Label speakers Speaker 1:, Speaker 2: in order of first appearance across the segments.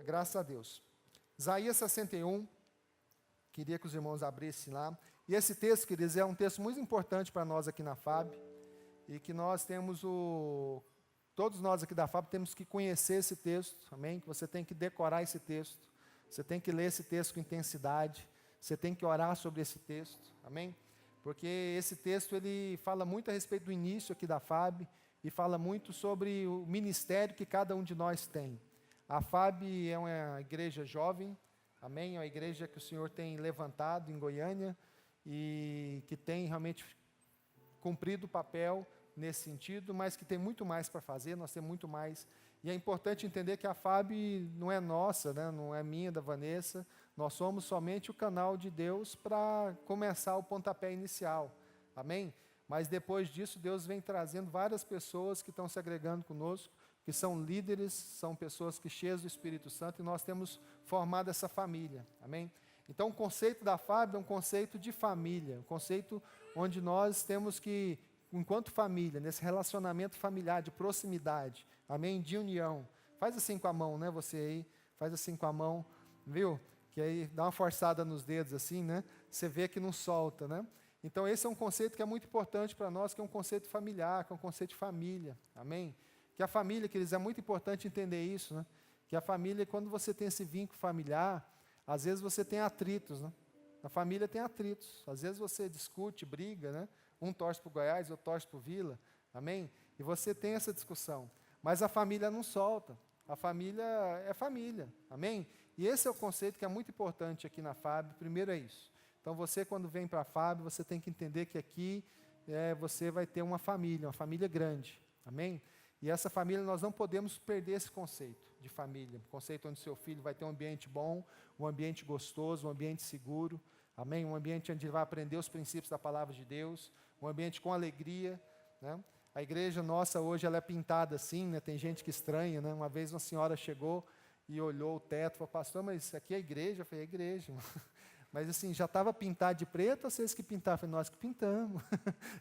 Speaker 1: Graças a Deus. Isaías 61, queria que os irmãos abrissem lá. E esse texto, queridos, é um texto muito importante para nós aqui na FAB, e que nós temos todos nós aqui da FAB temos que conhecer esse texto, amém? Que você tem que decorar esse texto, você tem que ler esse texto com intensidade, você tem que orar sobre esse texto, amém? Porque esse texto, ele fala muito a respeito do início aqui da FAB, e fala muito sobre o ministério que cada um de nós tem. A FAB é uma igreja jovem, amém? É uma igreja que o Senhor tem levantado em Goiânia e que tem realmente cumprido o papel nesse sentido, mas que tem muito mais para fazer, nós temos muito mais. E é importante entender que a FAB não é nossa, né? Não é minha, da Vanessa, nós somos somente o canal de Deus para começar o pontapé inicial, amém? Mas depois disso, Deus vem trazendo várias pessoas que estão se agregando conosco, que são líderes, são pessoas que cheias do Espírito Santo, e nós temos formado essa família, amém? Então, o conceito da FAB é um conceito de família, um conceito onde nós temos que, enquanto família, nesse relacionamento familiar, de proximidade, amém? De união. Faz assim com a mão, né, você aí, faz assim com a mão, viu? Que aí dá uma forçada nos dedos assim, né? Você vê que não solta, né? Então, esse é um conceito que é muito importante para nós, que é um conceito familiar, que é um conceito de família, amém? Que a família, queridos, é muito importante entender isso, né? Que a família, quando você tem esse vínculo familiar, às vezes você tem atritos, né? A família tem atritos, às vezes você discute, briga, né? Um torce para o Goiás, outro torce para o Vila, amém? E você tem essa discussão, mas a família não solta, a família é família, amém? E esse é o conceito que é muito importante aqui na FAB, primeiro é isso. Então você, quando vem para a FAB, você tem que entender que aqui você vai ter uma família grande, amém? E essa família, nós não podemos perder esse conceito de família, um conceito onde seu filho vai ter um ambiente bom, um ambiente gostoso, um ambiente seguro, amém? Um ambiente onde ele vai aprender os princípios da palavra de Deus, um ambiente com alegria, né? A igreja nossa hoje, ela é pintada assim, né? Tem gente que estranha, né? Uma vez uma senhora chegou e olhou o teto e falou, pastor, mas isso aqui é igreja? Eu falei, é igreja. Mas assim, já estava pintado de preto, ou vocês que pintaram? Eu falei, nós que pintamos.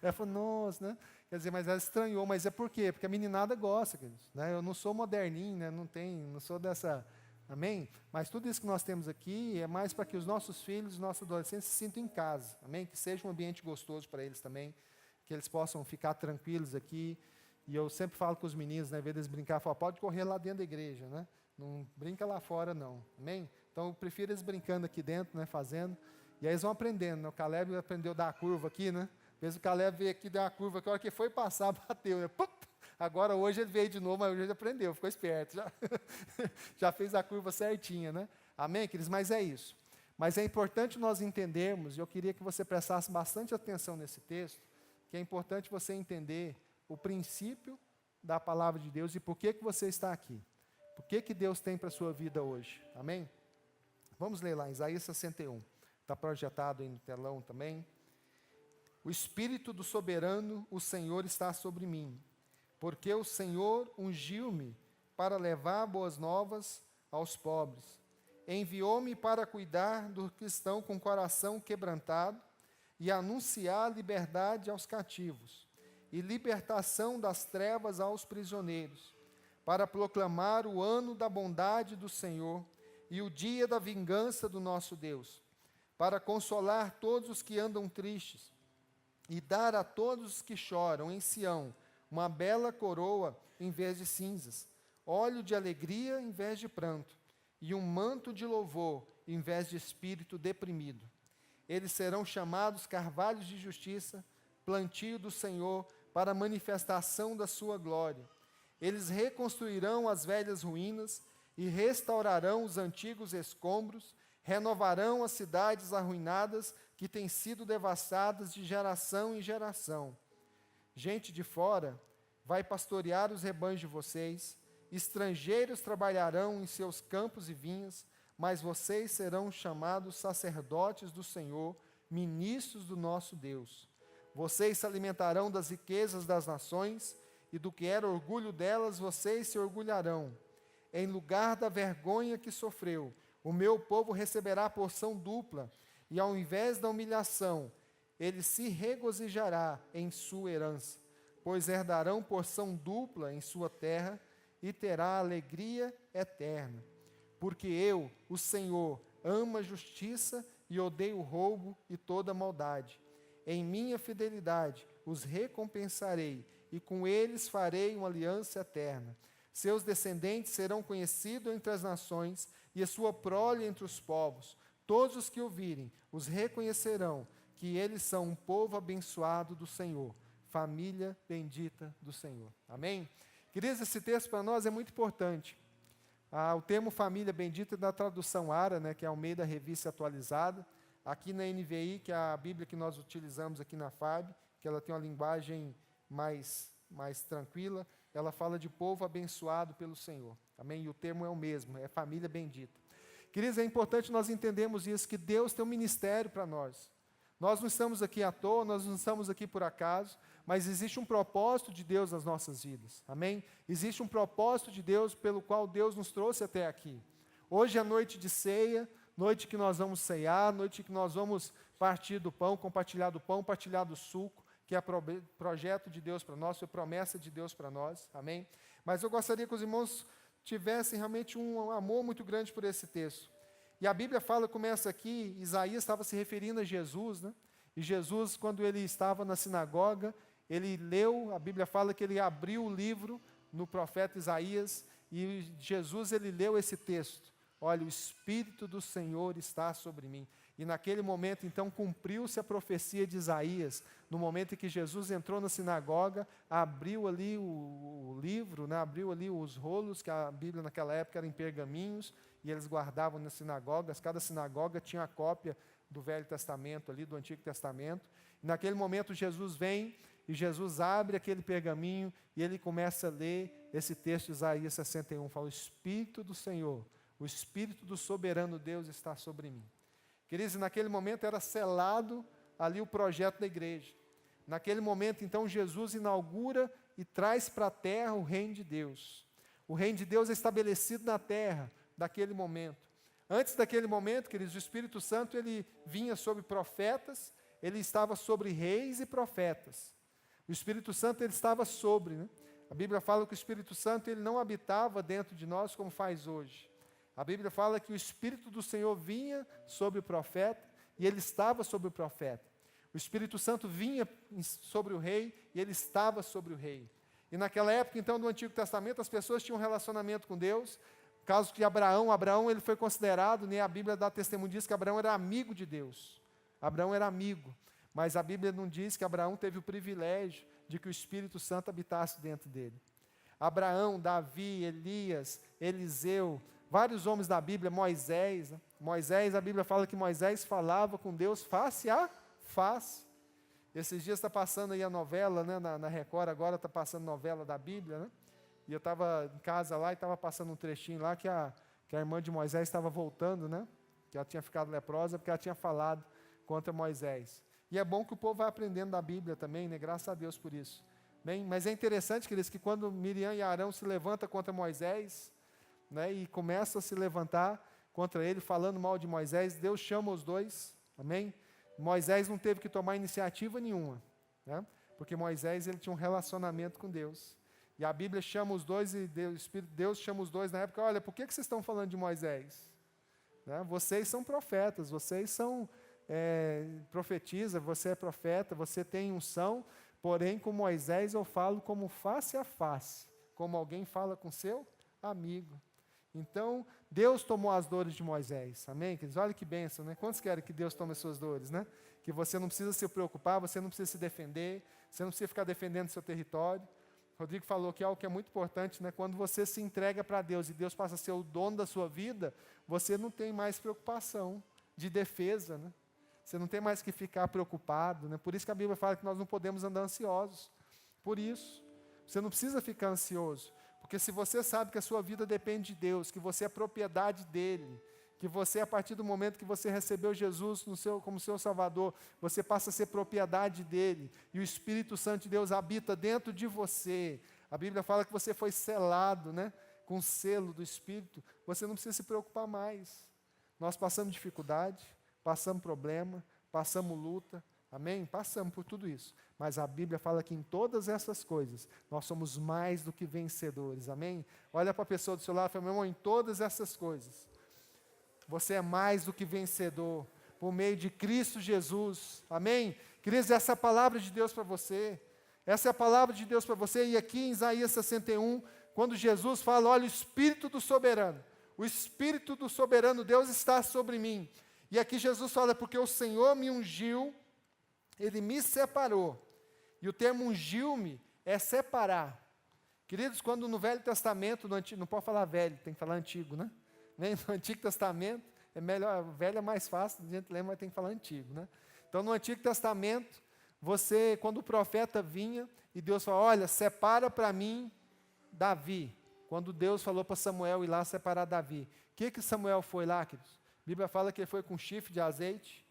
Speaker 1: Ela falou, nossa, né? Quer dizer, mas ela estranhou, mas é por quê? Porque a meninada gosta, queridos, né? Eu não sou moderninho, né? Não sou dessa, amém? Mas tudo isso que nós temos aqui é mais para que os nossos filhos, os nossos adolescentes se sintam em casa, amém? Que seja um ambiente gostoso para eles também, que eles possam ficar tranquilos aqui. E eu sempre falo com os meninos, né? Ao invés deles brincar, eu falo, pode correr lá dentro da igreja, né? Não brinca lá fora, não, amém? Então, eu prefiro eles brincando aqui dentro, né, fazendo, e aí eles vão aprendendo, né? O Caleb aprendeu a dar a curva aqui, né? Às vezes o Caleb veio aqui, deu uma curva, que a hora que foi passar, bateu, né? Pum! Agora, hoje ele veio de novo, mas hoje ele aprendeu, ficou esperto, já fez a curva certinha, né? Amém, queridos? Mas é isso. Mas é importante nós entendermos, e eu queria que você prestasse bastante atenção nesse texto, que é importante você entender o princípio da palavra de Deus e por que você está aqui. Por que Deus tem para a sua vida hoje? Amém? Vamos ler lá, Isaías 61. Está projetado aí no telão também. O Espírito do Soberano, o Senhor, está sobre mim, porque o Senhor ungiu-me para levar boas novas aos pobres. Enviou-me para cuidar dos que estão com o coração quebrantado e anunciar liberdade aos cativos e libertação das trevas aos prisioneiros, para proclamar o ano da bondade do Senhor e o dia da vingança do nosso Deus, para consolar todos os que andam tristes e dar a todos os que choram em Sião uma bela coroa em vez de cinzas, óleo de alegria em vez de pranto, e um manto de louvor em vez de espírito deprimido. Eles serão chamados carvalhos de justiça, plantio do Senhor para a manifestação da sua glória. Eles reconstruirão as velhas ruínas e restaurarão os antigos escombros, renovarão as cidades arruinadas que têm sido devastadas de geração em geração. Gente de fora vai pastorear os rebanhos de vocês, estrangeiros trabalharão em seus campos e vinhas, mas vocês serão chamados sacerdotes do Senhor, ministros do nosso Deus. Vocês se alimentarão das riquezas das nações, e do que era orgulho delas, vocês se orgulharão. Em lugar da vergonha que sofreu, o meu povo receberá porção dupla, e ao invés da humilhação, ele se regozijará em sua herança, pois herdarão porção dupla em sua terra, e terá alegria eterna. porque eu, o Senhor, amo a justiça e odeio o roubo e toda maldade. Em minha fidelidade os recompensarei, e com eles farei uma aliança eterna. Seus descendentes serão conhecidos entre as nações, e a sua prole entre os povos. Todos os que ouvirem os reconhecerão que eles são um povo abençoado do Senhor, família bendita do Senhor. Amém? Queridos, esse texto para nós é muito importante. O termo família bendita é da tradução ARA, né, que é ao meio da revista atualizada. Aqui na NVI, que é a Bíblia que nós utilizamos aqui na FAB, que ela tem uma linguagem mais tranquila, ela fala de povo abençoado pelo Senhor. Amém? E o termo é o mesmo, é família bendita. Queridos, é importante nós entendermos isso, que Deus tem um ministério para nós. Nós não estamos aqui à toa, nós não estamos aqui por acaso, mas existe um propósito de Deus nas nossas vidas. Amém? Existe um propósito de Deus pelo qual Deus nos trouxe até aqui. Hoje é noite de ceia, noite que nós vamos ceiar, noite que nós vamos partir do pão, compartilhar do pão, partilhar do suco, que é projeto de Deus para nós, foi promessa de Deus para nós. Amém? Mas eu gostaria que os irmãos tivessem realmente um amor muito grande por esse texto. E a Bíblia começa aqui, Isaías estava se referindo a Jesus, né? E Jesus, quando ele estava na sinagoga, ele leu, a Bíblia fala que ele abriu o livro no profeta Isaías, e Jesus, ele leu esse texto. Olha, o Espírito do Senhor está sobre mim. E naquele momento, então, cumpriu-se a profecia de Isaías. No momento em que Jesus entrou na sinagoga, abriu ali o livro, né, abriu ali os rolos, que a Bíblia naquela época era em pergaminhos, e eles guardavam nas sinagogas. Cada sinagoga tinha a cópia do Velho Testamento ali, do Antigo Testamento. E naquele momento Jesus vem, e Jesus abre aquele pergaminho, e ele começa a ler esse texto de Isaías 61, fala: o Espírito do Senhor, o Espírito do soberano Deus está sobre mim. Queridos, naquele momento era selado ali o projeto da igreja. Naquele momento, então, Jesus inaugura e traz para a terra o reino de Deus. O reino de Deus é estabelecido na terra, daquele momento. Antes daquele momento, queridos, o Espírito Santo, ele vinha sobre profetas, ele estava sobre reis e profetas. O Espírito Santo, ele estava sobre, né? A Bíblia fala que o Espírito Santo, ele não habitava dentro de nós como faz hoje. A Bíblia fala que o Espírito do Senhor vinha sobre o profeta, e ele estava sobre o profeta. O Espírito Santo vinha sobre o rei, e ele estava sobre o rei. E naquela época, então, do Antigo Testamento, as pessoas tinham um relacionamento com Deus. No caso de Abraão ele foi considerado, né, a Bíblia dá testemunho, diz que Abraão era amigo de Deus. Abraão era amigo, mas a Bíblia não diz que Abraão teve o privilégio de que o Espírito Santo habitasse dentro dele. Abraão, Davi, Elias, Eliseu, vários homens da Bíblia, Moisés, né? Moisés, a Bíblia fala que Moisés falava com Deus face a face. Esses dias está passando aí a novela, né, na Record, agora está passando novela da Bíblia, né? E eu estava em casa lá e estava passando um trechinho lá que a irmã de Moisés estava voltando, né? Que ela tinha ficado leprosa porque ela tinha falado contra Moisés. E é bom que o povo vai aprendendo da Bíblia também, né? Graças a Deus por isso. Bem, mas é interessante, queridos, que quando Miriam e Arão se levantam contra Moisés, né, e começam a se levantar contra ele, falando mal de Moisés, Deus chama os dois, amém? Moisés não teve que tomar iniciativa nenhuma, né, porque Moisés, ele tinha um relacionamento com Deus. E a Bíblia chama os dois, e Deus chama os dois na época: olha, por que vocês estão falando de Moisés? Né, vocês são profetas, vocês são profetizam, você é profeta, você tem unção, porém com Moisés eu falo como face a face, como alguém fala com seu amigo. Então, Deus tomou as dores de Moisés, amém? Olha que bênção, né? Quantos querem que Deus tome as suas dores, né? Que você não precisa se preocupar, você não precisa se defender, você não precisa ficar defendendo seu território. Rodrigo falou que algo que é muito importante, né? Quando você se entrega para Deus e Deus passa a ser o dono da sua vida, você não tem mais preocupação de defesa, né? Você não tem mais que ficar preocupado, né? Por isso que a Bíblia fala que nós não podemos andar ansiosos. Por isso, você não precisa ficar ansioso. Porque se você sabe que a sua vida depende de Deus, que você é propriedade dele, que você, a partir do momento que você recebeu Jesus como seu Salvador, você passa a ser propriedade dele, e o Espírito Santo de Deus habita dentro de você. A Bíblia fala que você foi selado, né, com o selo do Espírito. Você não precisa se preocupar mais. Nós passamos dificuldade, passamos problema, passamos luta, Amém? Passamos por tudo isso. Mas a Bíblia fala que em todas essas coisas, nós somos mais do que vencedores. Amém? Olha para a pessoa do seu lado e fala, meu irmão, em todas essas coisas, você é mais do que vencedor, por meio de Cristo Jesus. Amém? Queridos, essa é a palavra de Deus para você. Essa é a palavra de Deus para você. E aqui em Isaías 61, quando Jesus fala, olha, o Espírito do soberano Deus está sobre mim. E aqui Jesus fala, porque o Senhor me ungiu, Ele me separou. E o termo ungiu-me é separar. Queridos, quando no Velho Testamento, não pode falar velho, tem que falar antigo, né? No Antigo Testamento, é melhor, velho é mais fácil, a gente lembra, mas tem que falar antigo, né? Então, no Antigo Testamento, quando o profeta vinha, e Deus falou, olha, separa para mim Davi. Quando Deus falou para Samuel ir lá separar Davi. O que Samuel foi lá, queridos? A Bíblia fala que ele foi com chifre de azeite,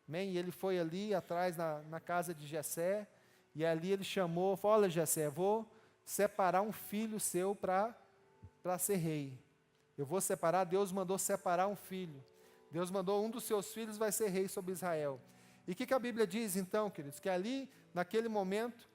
Speaker 1: amém? E ele foi ali atrás na casa de Jessé, e ali ele chamou, falou, olha Jessé, vou separar um filho seu para ser rei. Eu vou separar, Deus mandou separar um filho. Deus mandou um dos seus filhos vai ser rei sobre Israel. E o que a Bíblia diz então, queridos? Que ali, naquele momento,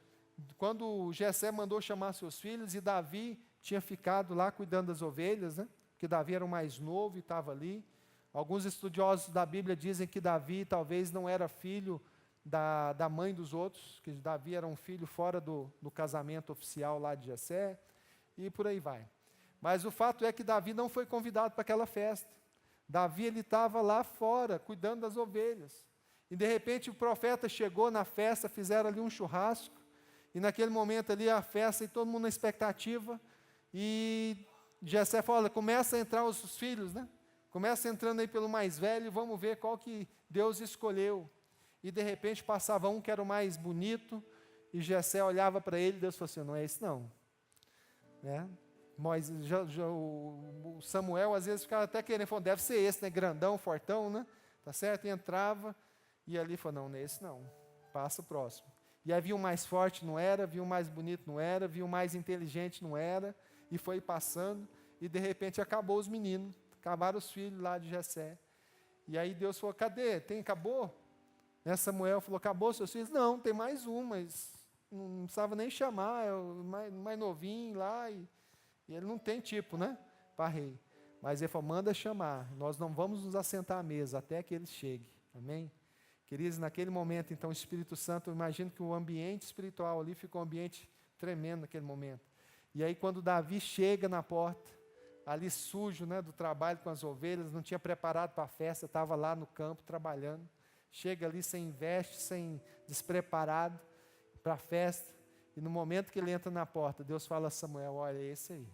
Speaker 1: quando Jessé mandou chamar seus filhos, e Davi tinha ficado lá cuidando das ovelhas, né? Porque Davi era o mais novo e estava ali. Alguns estudiosos da Bíblia dizem que Davi talvez não era filho da mãe dos outros, que Davi era um filho fora do casamento oficial lá de Jessé, e por aí vai. Mas o fato é que Davi não foi convidado para aquela festa. Davi, ele estava lá fora, cuidando das ovelhas. E de repente o profeta chegou na festa, fizeram ali um churrasco, e naquele momento ali a festa, e todo mundo na expectativa, e Jessé falou, olha, começa a entrar os filhos, né? Começa entrando aí pelo mais velho, vamos ver qual que Deus escolheu. E de repente passava um que era o mais bonito, e Jessé olhava para ele, e Deus falou assim, não é esse não. Né? Mas o Samuel às vezes ficava até querendo, falou, deve ser esse, né? Grandão, fortão, né? Tá certo? E entrava, e ali falou, não é esse não, passa o próximo. E aí viu o mais forte, não era, viu o mais bonito, não era, viu o mais inteligente, não era, e foi passando, e de repente acabou os meninos, acabaram os filhos lá de Jessé. E aí Deus falou, cadê? Acabou? Samuel falou, acabou seus filhos? Não, tem mais um, mas não precisava nem chamar, é o mais novinho lá, e ele não tem tipo, né, para rei. Mas ele falou, manda chamar, nós não vamos nos assentar à mesa até que ele chegue. Amém? Queridos, naquele momento, então, o Espírito Santo, eu imagino que o ambiente espiritual ali ficou um ambiente tremendo naquele momento. E aí, quando Davi chega na porta, ali sujo, né, do trabalho com as ovelhas, não tinha preparado para a festa, estava lá no campo trabalhando, chega ali sem veste, sem despreparado para a festa, e no momento que ele entra na porta, Deus fala a Samuel, olha, é esse aí,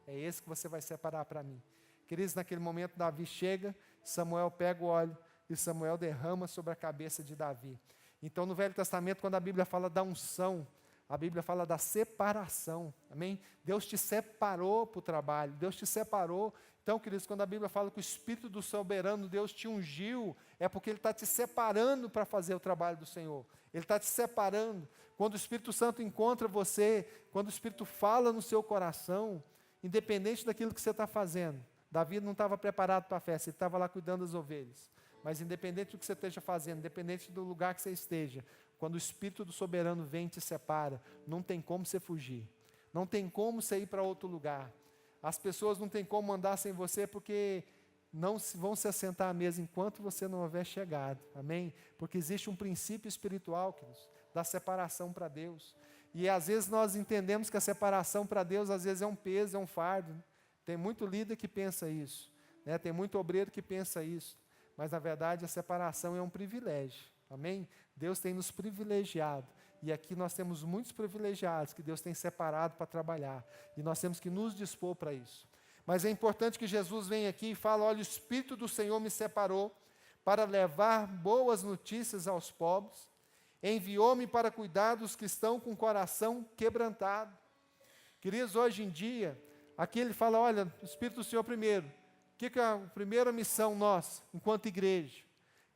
Speaker 1: é esse que você vai separar para mim. Queridos, naquele momento Davi chega, Samuel pega o óleo, e Samuel derrama sobre a cabeça de Davi. Então no Velho Testamento, quando a Bíblia fala da unção, a Bíblia fala da separação, amém? Deus te separou para o trabalho, Deus te separou. Então, queridos, quando a Bíblia fala que o Espírito do soberano Deus te ungiu, é porque Ele está te separando para fazer o trabalho do Senhor. Ele está te separando. Quando o Espírito Santo encontra você, quando o Espírito fala no seu coração, independente daquilo que você está fazendo, Davi não estava preparado para a festa, ele estava lá cuidando das ovelhas. Mas independente do que você esteja fazendo, independente do lugar que você esteja, quando o Espírito do soberano vem e te separa, não tem como você fugir. Não tem como você ir para outro lugar. As pessoas não tem como andar sem você, porque não vão se assentar à mesa enquanto você não houver chegado. Amém? Porque existe um princípio espiritual, queridos, da separação para Deus. E às vezes nós entendemos que a separação para Deus, às vezes é um peso, é um fardo. Tem muito líder que pensa isso, né? Tem muito obreiro que pensa isso. Mas, na verdade, a separação é um privilégio. Amém? Deus tem nos privilegiado. E aqui nós temos muitos privilegiados que Deus tem separado para trabalhar. E nós temos que nos dispor para isso. Mas é importante que Jesus venha aqui e fale, olha, o Espírito do Senhor me separou para levar boas notícias aos pobres. Enviou-me para cuidar dos que estão com o coração quebrantado. Queridos, hoje em dia, aqui ele fala, olha, o Espírito do Senhor primeiro. O que é a primeira missão nossa, enquanto igreja?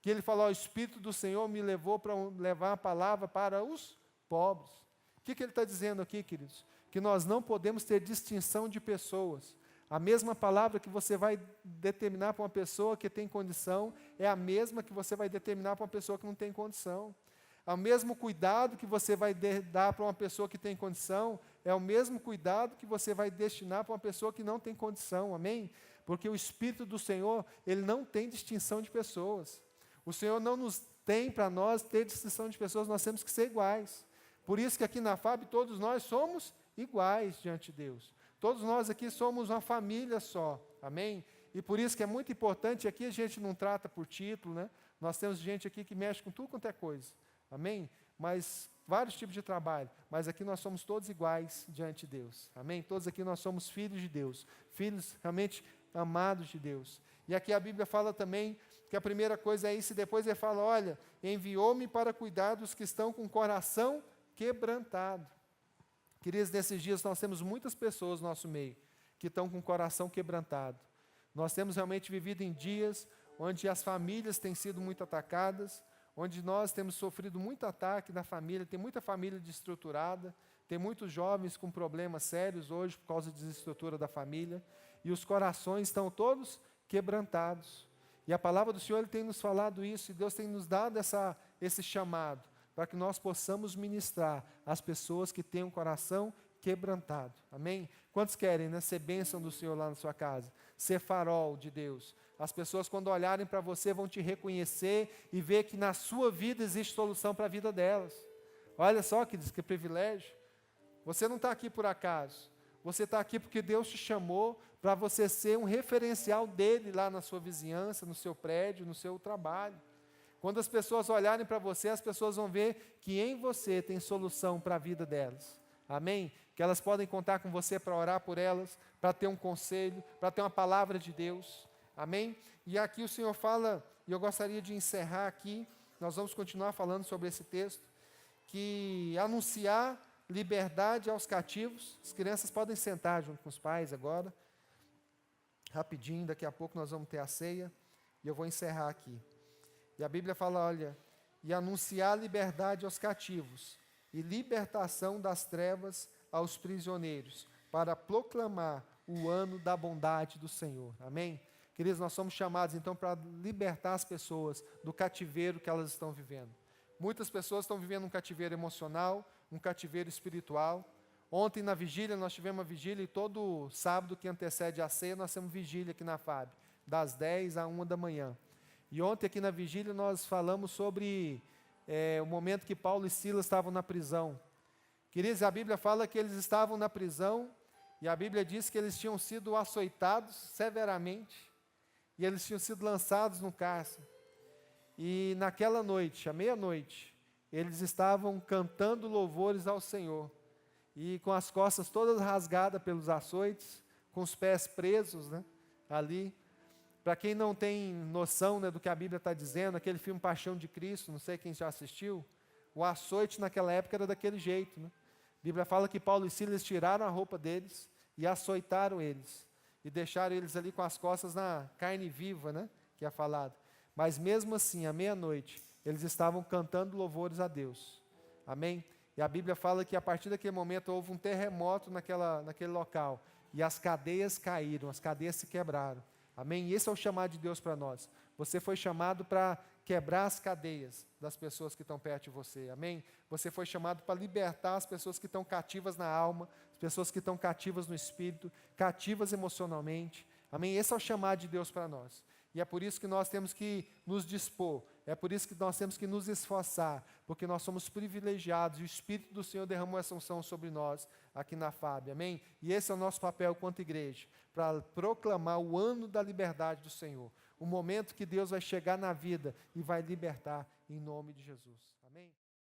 Speaker 1: Que ele falou, o Espírito do Senhor me levou para levar a palavra para os pobres. O que ele está dizendo aqui, queridos? Que nós não podemos ter distinção de pessoas. A mesma palavra que você vai determinar para uma pessoa que tem condição, é a mesma que você vai determinar para uma pessoa que não tem condição. o mesmo cuidado que você vai dar para uma pessoa que tem condição, é o mesmo cuidado que você vai destinar para uma pessoa que não tem condição, amém? Porque o Espírito do Senhor, ele não tem distinção de pessoas. O Senhor não nos tem para nós ter distinção de pessoas, nós temos que ser iguais. Por isso que aqui na FAB todos nós somos iguais diante de Deus. Todos nós aqui somos uma família só, amém? E por isso que é muito importante, aqui a gente não trata por título, né? Nós temos gente aqui que mexe com tudo quanto é coisa, amém? Mas vários tipos de trabalho, mas aqui nós somos todos iguais diante de Deus, amém? Todos aqui nós somos filhos de Deus, filhos realmente amados de Deus. E aqui a Bíblia fala também que a primeira coisa é isso, e depois ele fala, olha, enviou-me para cuidar dos que estão com o coração quebrantado. Queridos, nesses dias nós temos muitas pessoas no nosso meio que estão com o coração quebrantado. Nós temos realmente vivido em dias onde as famílias têm sido muito atacadas, onde nós temos sofrido muito ataque na família, tem muita família desestruturada, tem muitos jovens com problemas sérios hoje por causa da desestrutura da família, e os corações estão todos quebrantados. E a palavra do Senhor ele tem nos falado isso, e Deus tem nos dado esse chamado, para que nós possamos ministrar às pessoas que têm um coração quebrantado. Amém? Quantos querem, né, ser bênção do Senhor lá na sua casa? Ser farol de Deus. As pessoas, quando olharem para você, vão te reconhecer e ver que na sua vida existe solução para a vida delas. Olha só, queridos, que privilégio. Você não está aqui por acaso. Você está aqui porque Deus te chamou para você ser um referencial dele lá na sua vizinhança, no seu prédio, no seu trabalho. Quando as pessoas olharem para você, as pessoas vão ver que em você tem solução para a vida delas. Amém? Que elas podem contar com você para orar por elas, para ter um conselho, para ter uma palavra de Deus. Amém? E aqui o Senhor fala, e eu gostaria de encerrar aqui, nós vamos continuar falando sobre esse texto, que anunciar liberdade aos cativos. As crianças podem sentar junto com os pais agora. Rapidinho, daqui a pouco nós vamos ter a ceia, e eu vou encerrar aqui. E a Bíblia fala, olha, e anunciar liberdade aos cativos, e libertação das trevas aos prisioneiros, para proclamar o ano da bondade do Senhor. Amém? Queridos, nós somos chamados então para libertar as pessoas do cativeiro que elas estão vivendo. Muitas pessoas estão vivendo um cativeiro emocional, um cativeiro espiritual. Ontem na vigília, nós tivemos uma vigília, e todo sábado que antecede a ceia, nós temos vigília aqui na FAB, das 10 à 1 da manhã. E ontem aqui na vigília nós falamos sobre o momento que Paulo e Silas estavam na prisão. Queridos, a Bíblia fala que eles estavam na prisão, e a Bíblia diz que eles tinham sido açoitados severamente, e eles tinham sido lançados no cárcere. E naquela noite, à meia-noite, eles estavam cantando louvores ao Senhor, e com as costas todas rasgadas pelos açoites, com os pés presos, né, ali. Para quem não tem noção, né, do que a Bíblia está dizendo, aquele filme Paixão de Cristo, não sei quem já assistiu, o açoite naquela época era daquele jeito, né? A Bíblia fala que Paulo e Silas tiraram a roupa deles e açoitaram eles, e deixaram eles ali com as costas na carne viva, né, que é falado. Mas mesmo assim, à meia-noite, eles estavam cantando louvores a Deus. Amém? E a Bíblia fala que a partir daquele momento houve um terremoto naquele local, e as cadeias caíram, as cadeias se quebraram. Amém? E esse é o chamado de Deus para nós. Você foi chamado para quebrar as cadeias das pessoas que estão perto de você. Amém? Você foi chamado para libertar as pessoas que estão cativas na alma, as pessoas que estão cativas no espírito, cativas emocionalmente. Amém? Esse é o chamado de Deus para nós. E é por isso que nós temos que nos dispor, é por isso que nós temos que nos esforçar, porque nós somos privilegiados, e o Espírito do Senhor derramou essa unção sobre nós aqui na FAB, amém? E esse é o nosso papel quanto igreja, para proclamar o ano da liberdade do Senhor, o momento que Deus vai chegar na vida e vai libertar em nome de Jesus, amém?